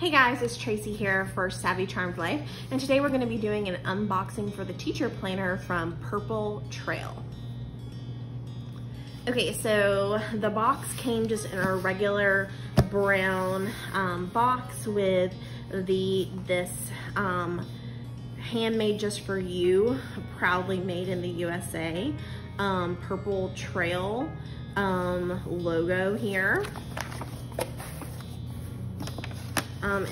Hey guys, it's Tracy here for Savvy Charmed Life, and today we're going to be doing an unboxing for the teacher planner from Purple Trail. Okay, so the box came just in a regular brown box with this handmade just for you, proudly made in the USA, Purple Trail logo here.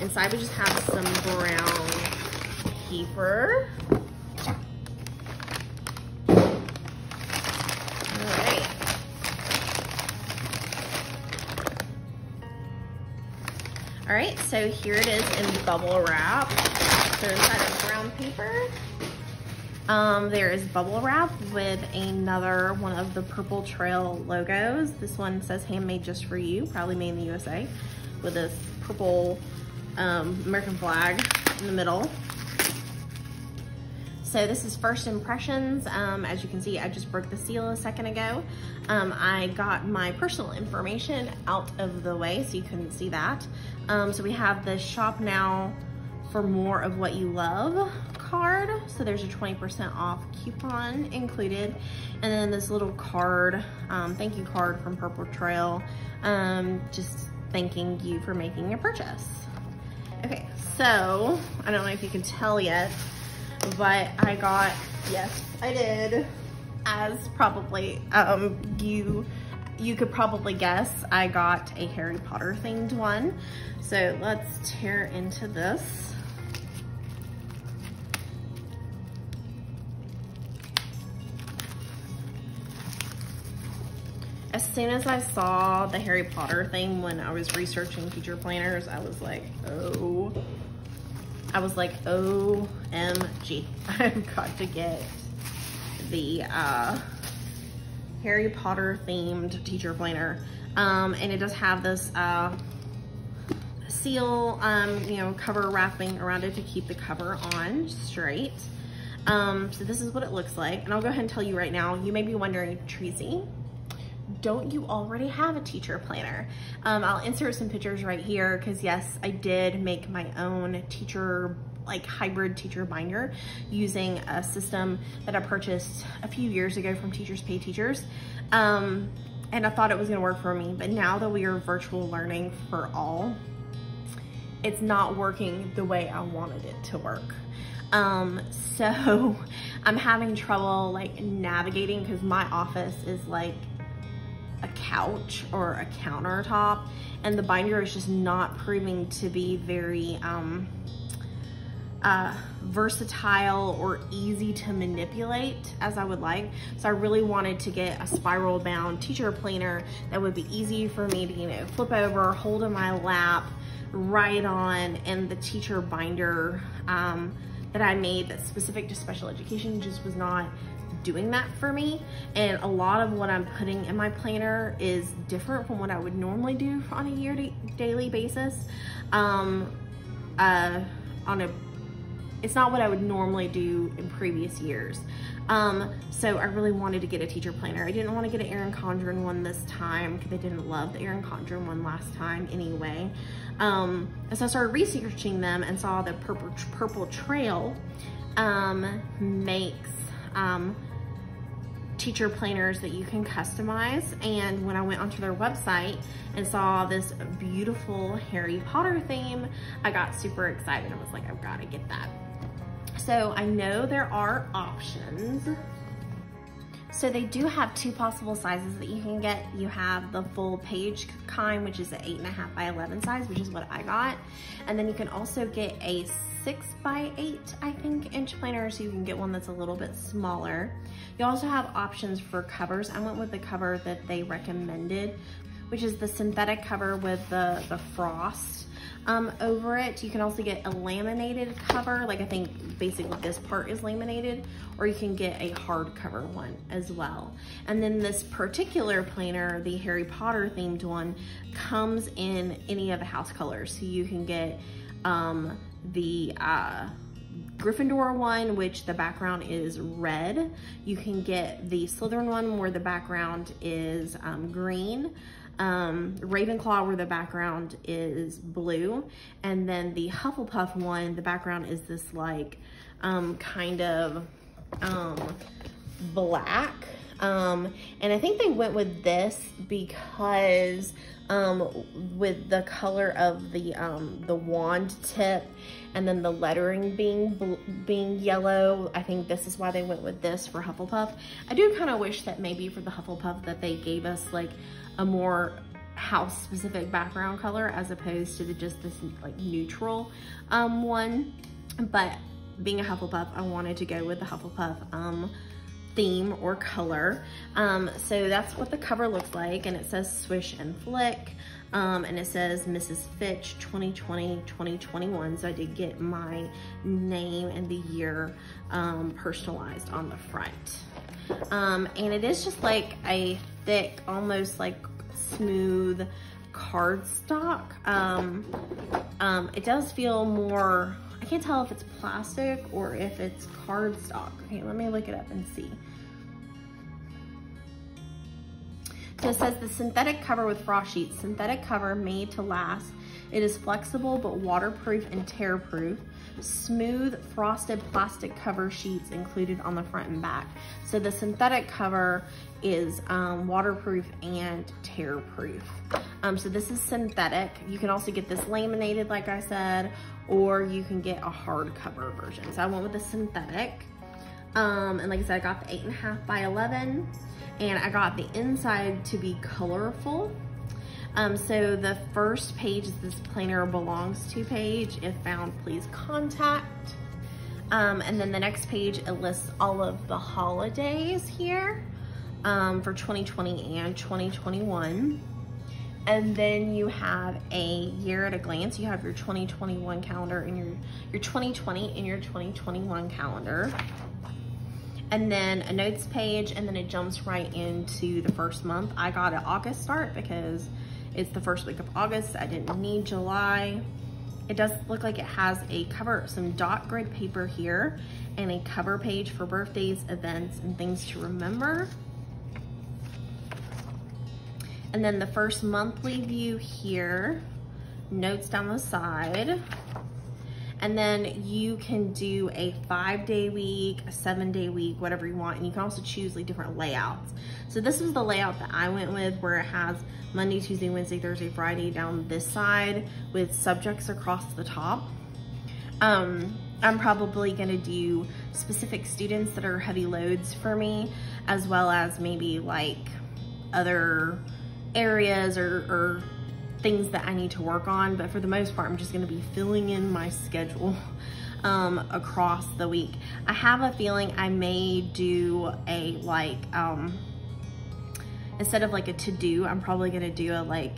Inside we just have some brown paper. Alright. Alright, so here it is in bubble wrap. So inside of brown paper, there is bubble wrap with another one of the Purple Trail logos. This one says handmade just for you, probably made in the USA, with this purple American flag in the middle. So this is first impressions. As you can see, I just broke the seal a second ago. I got my personal information out of the way so you couldn't see that. So we have the shop now for more of what you love card. So there's a 20% off coupon included. And then this little card, thank you card from Purple Trail, just thanking you for making your purchase. Okay, so I don't know if you can tell yet, but I got, yes, I did, as probably you could probably guess, I got a Harry Potter themed one. So let's tear into this. As soon as I saw the Harry Potter thing when I was researching teacher planners, I was like, OMG, I've got to get the Harry Potter themed teacher planner. And it does have this seal, cover wrapping around it to keep the cover on straight. So this is what it looks like. And I'll go ahead and tell you right now, you may be wondering, Tracy, don't you already have a teacher planner? I'll insert some pictures right here because yes, I did make my own teacher, like hybrid teacher binder using a system that I purchased a few years ago from Teachers Pay Teachers. And I thought it was gonna work for me, but now that we are virtual learning for all, it's not working the way I wanted it to work. So I'm having trouble like navigating because my office is like a couch or a countertop, and the binder is just not proving to be very versatile or easy to manipulate as I would like. So I really wanted to get a spiral bound teacher planner that would be easy for me to, flip over, hold in my lap, write on, and the teacher binder that I made that's specific to special education just was not doing that for me. And a lot of what I'm putting in my planner is different from what I would normally do on a daily basis. It's not what I would normally do in previous years. So I really wanted to get a teacher planner. I didn't want to get an Erin Condren one this time because I didn't love the Erin Condren one last time anyway. And so I started researching them and saw that Purple Trail makes teacher planners that you can customize. And when I went onto their website and saw this beautiful Harry Potter theme, I got super excited. I was like, I've got to get that. So I know there are options. So they do have two possible sizes that you can get. You have the full page kind, which is an 8.5 by 11 size, which is what I got. And then you can also get a 6 by 8, I think, inch planner, so you can get one that's a little bit smaller. You also have options for covers. I went with the cover that they recommended, which is the synthetic cover with the frost over it. You can also get a laminated cover, like I think basically this part is laminated, or you can get a hardcover one as well. And then this particular planner, the Harry Potter themed one, comes in any of the house colors. So you can get the Gryffindor one, which the background is red. You can get the Slytherin one where the background is green. Ravenclaw, where the background is blue, and then the Hufflepuff one, the background is this like kind of black. And I think they went with this because with the color of the wand tip and then the lettering being yellow, I think this is why they went with this for Hufflepuff. I do kind of wish that maybe for the Hufflepuff that they gave us like a more house specific background color as opposed to just this like neutral one. But being a Hufflepuff, I wanted to go with the Hufflepuff theme or color. So that's what the cover looks like, and it says Swish and Flick, and it says Mrs. Fitch 2020-2021. So I did get my name and the year personalized on the front. And it is just like a thick, almost like smooth cardstock. It does feel more, I can't tell if it's plastic or if it's cardstock. Okay, let me look it up and see. So it says the synthetic cover with frost sheets. Synthetic cover made to last. It is flexible but waterproof and tear-proof. Smooth frosted plastic cover sheets included on the front and back. So the synthetic cover is waterproof and tear-proof. So this is synthetic. You can also get this laminated, like I said, or you can get a hardcover version. So I went with the synthetic. And like I said, I got the 8.5 by 11, and I got the inside to be colorful. So the first page is this planner belongs to page. If found, please contact. And then the next page, it lists all of the holidays here for 2020 and 2021. And then you have a year at a glance. You have your 2021 calendar and your 2020 and your 2021 calendar. And then a notes page, and then it jumps right into the first month. I got an August start because it's the first week of August. I didn't need July. It does look like it has a cover, some dot grid paper here, and a cover page for birthdays, events, and things to remember. And then the first monthly view here, notes down the side. And then you can do a 5-day week, a 7-day week, whatever you want. And you can also choose like different layouts. So this is the layout that I went with, where it has Monday, Tuesday, Wednesday, Thursday, Friday down this side with subjects across the top. I'm probably gonna do specific students that are heavy loads for me, as well as maybe like other areas or things that I need to work on. But for the most part, I'm just gonna be filling in my schedule across the week. I have a feeling I may do a like, instead of like a to-do, I'm probably gonna do a like,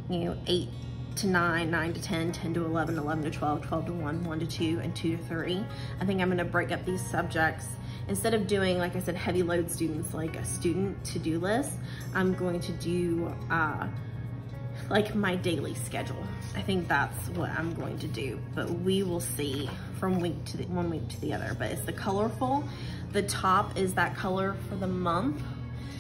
you know, 8 to 9, 9 to 10, 10 to 11, 11 to 12, 12 to 1, 1 to 2, and 2 to 3. I think I'm gonna break up these subjects. Instead of doing, like I said, heavy load students, like a student to-do list, I'm going to do like my daily schedule. I think that's what I'm going to do, but we will see from one week to the other. But it's the colorful. The top is that color for the month.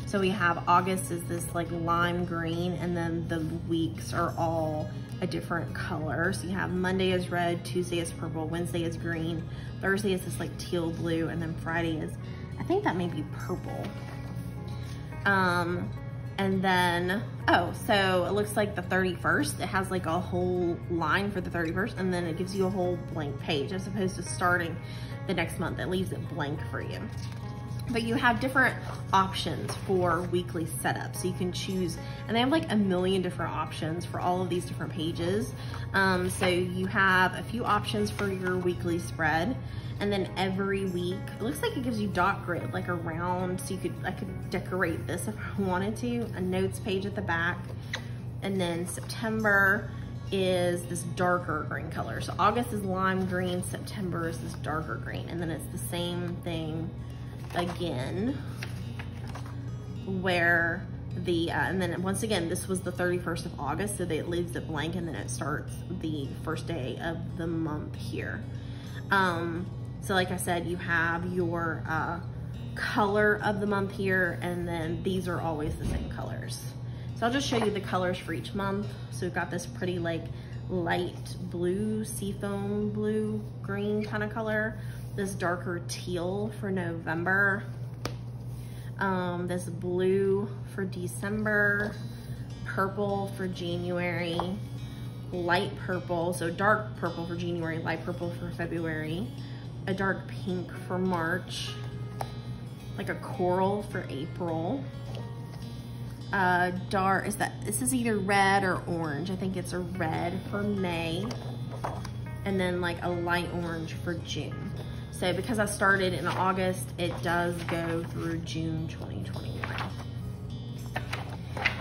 So we have August is this like lime green, and then the weeks are all a different color. So you have Monday is red, Tuesday is purple, Wednesday is green, Thursday is this like teal blue, and then Friday is, I think that may be purple. And then, oh, so it looks like the 31st, it has like a whole line for the 31st, and then it gives you a whole blank page as opposed to starting the next month. It leaves it blank for you. But you have different options for weekly setup. So you can choose, and they have like a million different options for all of these different pages. So you have a few options for your weekly spread. And then every week, it looks like it gives you dot grid, like around, so I could decorate this if I wanted to. A notes page at the back. And then September is this darker green color. So August is lime green, September is this darker green. And then it's the same thing again, where the, and then once again, this was the 31st of August, so it leaves it blank, and then it starts the first day of the month here. So like I said, you have your color of the month here, and then these are always the same colors. So I'll just show you the colors for each month. So we've got this pretty like light blue, seafoam blue, green kind of color. This darker teal for November. This blue for December. Purple for January. Light purple, so dark purple for January, light purple for February. A dark pink for March. Like a coral for April. This is either red or orange. I think it's a red for May. And then like a light orange for June. So because I started in August, it does go through June 2021.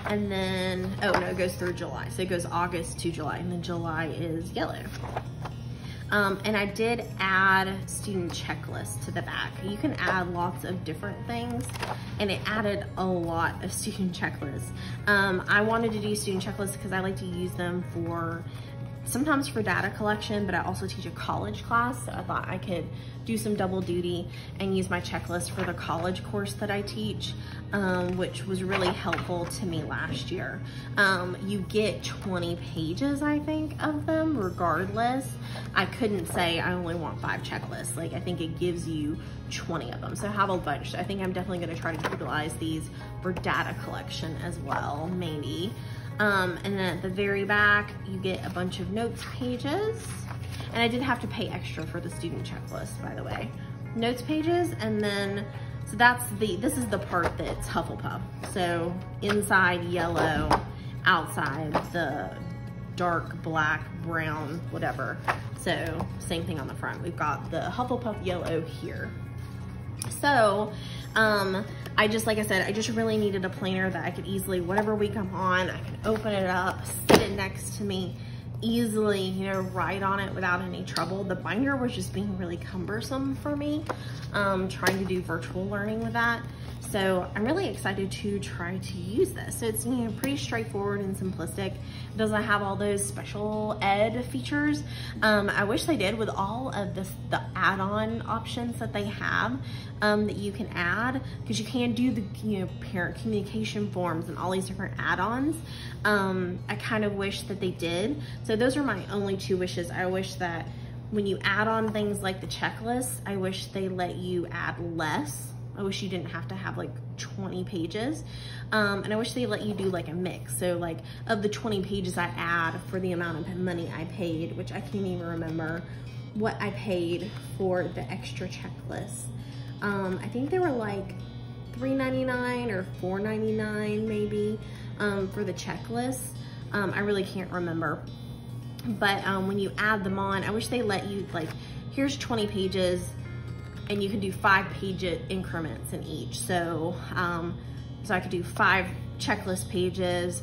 And then, oh no, it goes through July. So it goes August to July, and then July is yellow. And I did add student checklists to the back. You can add lots of different things, and it added a lot of student checklists. I wanted to do student checklists because I like to use them sometimes for data collection, but I also teach a college class, so I thought I could do some double duty and use my checklist for the college course that I teach, which was really helpful to me last year. You get 20 pages, I think, of them regardless. I couldn't say I only want 5 checklists. Like, I think it gives you 20 of them, so I have a bunch. So I think I'm definitely gonna try to utilize these for data collection as well, maybe. And then at the very back, you get a bunch of notes pages. And I did have to pay extra for the student checklist, by the way. Notes pages, and then, so this is the part that's Hufflepuff. So inside yellow, outside the dark black, brown, whatever. So same thing on the front. We've got the Hufflepuff yellow here. So, like I said, I just really needed a planner that I could easily, whatever week I'm on, I can open it up, sit it next to me, easily, you know, write on it without any trouble. The binder was just being really cumbersome for me, trying to do virtual learning with that. So I'm really excited to try to use this. So it's, you know, pretty straightforward and simplistic. It doesn't have all those special ed features. I wish they did with all of the add-on options that they have that you can add, because you can do the, you know, parent communication forms and all these different add-ons. I kind of wish that they did. So those are my only 2 wishes. I wish that when you add on things like the checklist, I wish they let you add less. I wish you didn't have to have like 20 pages. And I wish they let you do like a mix. So like of the 20 pages I add for the amount of money I paid, which I can't even remember what I paid for the extra checklist. I think they were like $3.99 or $4.99 maybe for the checklist. I really can't remember. But when you add them on, I wish they let you, like, here's 20 pages, and you can do 5-page increments in each. So, so I could do 5 checklist pages,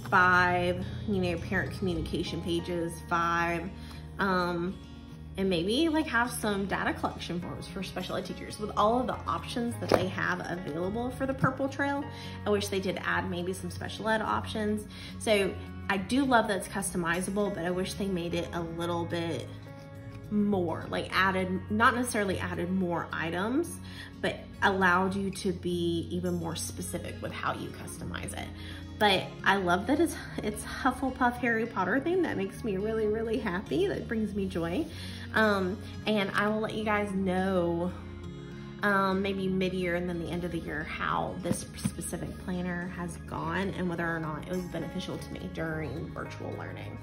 5, you know, parent communication pages, 5, and maybe like have some data collection forms for special ed teachers. With all of the options that they have available for the Purple Trail, I wish they did add maybe some special ed options. So I do love that it's customizable, but I wish they made it a little bit more, like not necessarily added more items, but allowed you to be even more specific with how you customize it. But I love that it's Hufflepuff Harry Potter theme. That makes me really, really happy. That brings me joy. And I will let you guys know maybe mid-year and then the end of the year how this specific planner has gone and whether or not it was beneficial to me during virtual learning.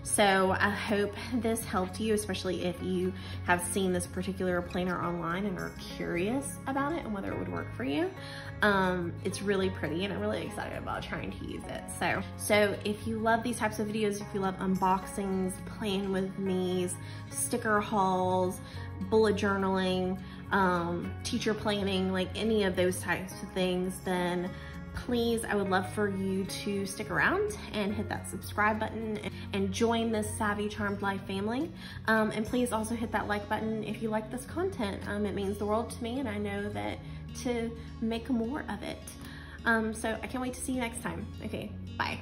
So I hope this helped you, especially if you have seen this particular planner online and are curious about it and whether it would work for you. It's really pretty and I'm really excited about trying to use it. So if you love these types of videos, if you love unboxings, playing with me's, sticker hauls, bullet journaling, teacher planning, like any of those types of things, then please, I would love for you to stick around and hit that subscribe button and join this Savvy Charmed Life family. And please also hit that like button if you like this content. It means the world to me, and I know that to make more of it. So I can't wait to see you next time. Okay, bye.